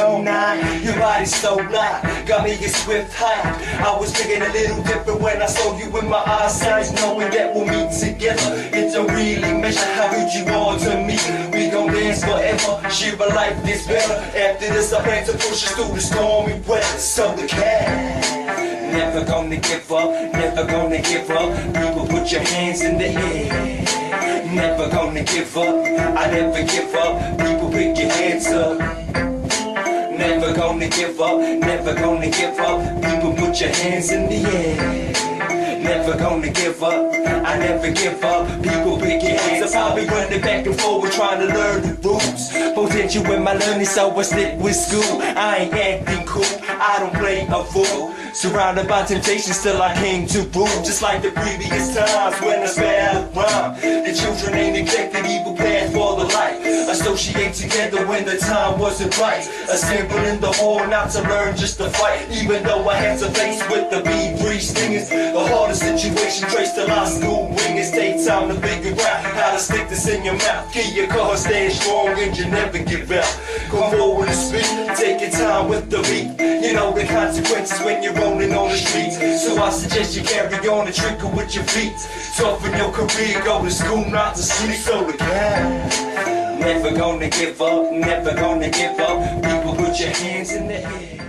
all night. Your body's so light, got me a swift high. I was thinking a little different when I saw you in my eyesight, knowing that we'll meet together. It don't really measure how good you are to me. We gon' dance forever, share a life that's better. After this, I plan to push us through the stormy weather. So the cat, never gonna give up, never gonna give up. People, put your hands in the air. Never gonna give up, I never give up. People, pick your hands up. Never gonna give up, never gonna give up. People, put your hands in the air. Never gonna give up, I never give up. People, pick your hands up. I'll be running back and forward trying to learn the rules. Potential in my learning, so I stick with school. I ain't acting cool, I don't play a fool. Surrounded by temptation, still I came to rule. Just like the previous times when I sped out rhyme. The children ain't neglected, evil path for the light. Associate together when the time wasn't right. Assemble in the hall, not to learn, just to fight. Even though I had to face with the B3 stingers. The hardest situation traced to my school wingers. Take time to figure out how to stick this in your mouth. Keep your car, stand strong and you never give out. Go forward and speak, take your time with the beat. You know the consequences when you're rolling on the streets. So I suggest you carry on and trickle with your feet. Toughen your career, go to school, not to sleep. So the cat, never gonna give up, never gonna give up. People, put your hands in the air.